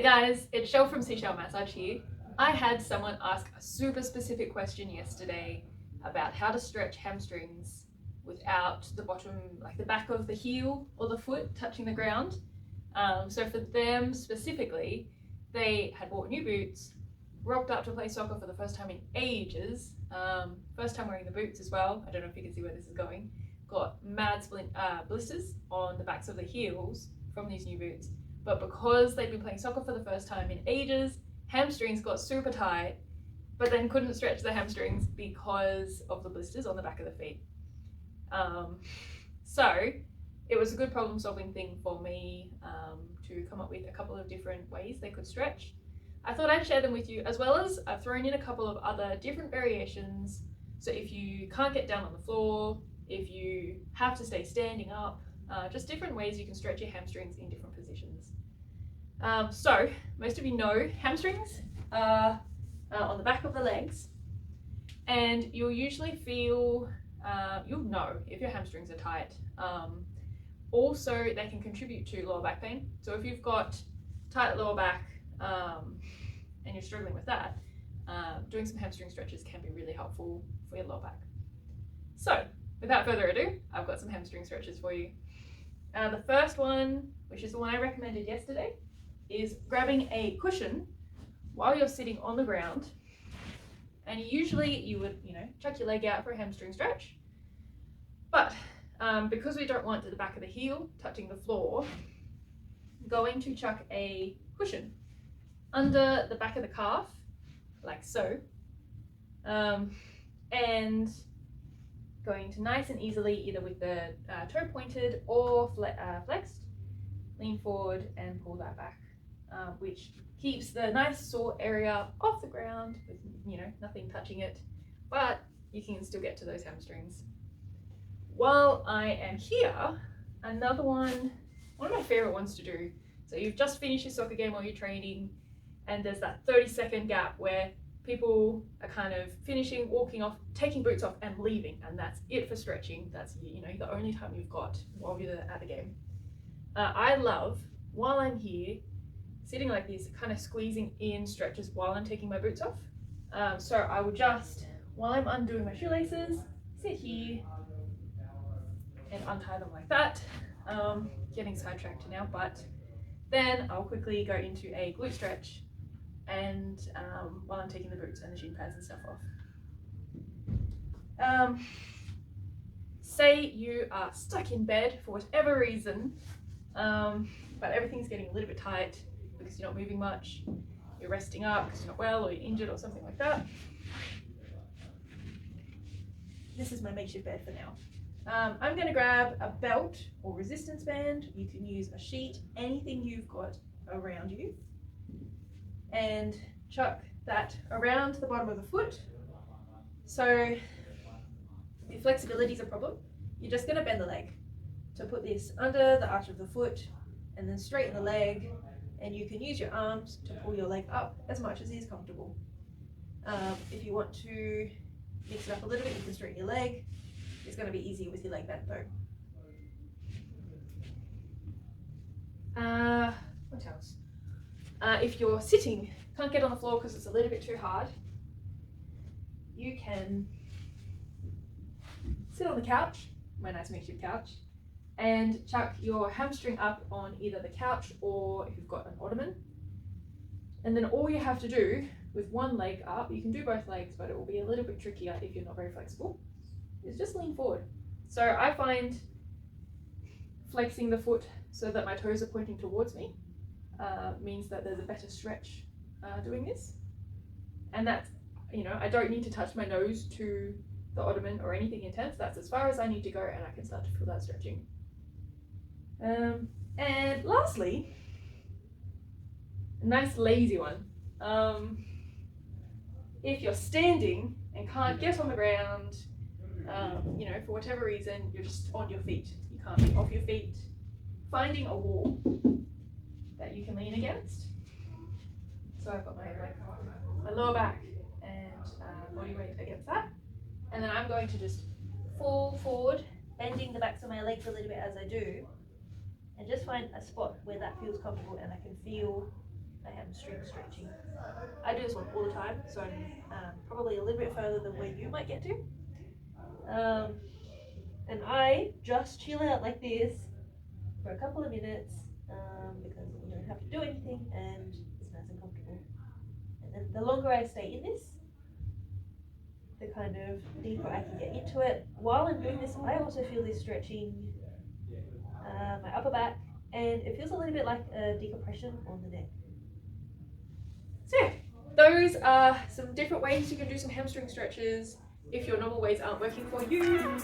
Hey guys, it's Shell from Seashell Massage here. I had someone ask a super specific question yesterday about how to stretch hamstrings without the bottom, like the back of the heel or the foot touching the ground. So for them specifically, they had bought new boots, rocked up to play soccer for the first time in ages, first time wearing the boots as well. I don't know if you can see where this is going. Got mad blisters on the backs of the heels from these new boots. But because they'd been playing soccer for the first time in ages, hamstrings got super tight, but then couldn't stretch the hamstrings because of the blisters on the back of the feet. So it was a good problem solving thing for me to come up with a couple of different ways they could stretch. I thought I'd share them with you, as well as I've thrown in a couple of other different variations. So if you can't get down on the floor, if you have to stay standing up, just different ways you can stretch your hamstrings in different positions. So most of you know hamstrings are on the back of the legs, and you'll usually feel, you'll know if your hamstrings are tight. Also, they can contribute to lower back pain. So if you've got tight lower back and you're struggling with that, doing some hamstring stretches can be really helpful for your lower back. So without further ado, I've got some hamstring stretches for you. The first one, which is the one I recommended yesterday, is grabbing a cushion while you're sitting on the ground. And usually you would, chuck your leg out for a hamstring stretch. But because we don't want the back of the heel touching the floor, I'm going to chuck a cushion under the back of the calf, like so. And going to nice and easily, either with the toe pointed or flexed, lean forward and pull that back, which keeps the nice sore area off the ground with nothing touching it, but you can still get to those hamstrings. While I am here, another one of my favorite ones to do. So you've just finished your soccer game while you're training, and there's that 30-second gap where people are kind of finishing, walking off, taking boots off and leaving, and that's it for stretching. That's the only time you've got while you're at the game. I love, while I'm here, sitting like this, kind of squeezing in stretches while I'm taking my boots off. So I will just, while I'm undoing my shoelaces, sit here and untie them like that. Getting sidetracked now, but then I'll quickly go into a glute stretch and while I'm taking the boots and the shin pads and stuff off. Say you are stuck in bed for whatever reason, but everything's getting a little bit tight because you're not moving much, you're resting up because you're not well or you're injured or something like that. This is my makeshift bed for now. I'm going to grab a belt or resistance band. You can use a sheet, anything you've got around you, and chuck that around the bottom of the foot. So if flexibility is a problem, you're just going to bend the leg to put this under the arch of the foot and then straighten the leg, and you can use your arms to pull your leg up as much as is comfortable. If you want to mix it up a little bit, you can straighten your leg. It's going to be easier with your leg bent though. What else? If you're sitting, can't get on the floor because it's a little bit too hard, you can sit on the couch, my nice makeshift couch, and chuck your hamstring up on either the couch or if you've got an ottoman. And then all you have to do with one leg up, you can do both legs, but it will be a little bit trickier if you're not very flexible, is just lean forward. So I find flexing the foot so that my toes are pointing towards me means that there's a better stretch doing this. And that's, I don't need to touch my nose to the ottoman or anything intense. That's as far as I need to go, and I can start to feel that stretching. And lastly, a nice lazy one. If you're standing and can't get on the ground, for whatever reason, you're just on your feet. You can't be off your feet. Finding a wall that you can lean against. So I've got my lower back and body weight against that. And then I'm going to just fall forward, bending the backs of my legs a little bit as I do, and just find a spot where that feels comfortable and I can feel a hamstring stretching. I do this one all the time, so probably a little bit further than where you might get to. And I just chill out like this for a couple of minutes because you don't have to do anything and it's nice and comfortable. And then the longer I stay in this, the kind of deeper I can get into it. While I'm doing this, I also feel this stretching my upper back, and it feels a little bit like a decompression on the neck. So yeah, those are some different ways you can do some hamstring stretches if your normal ways aren't working for you.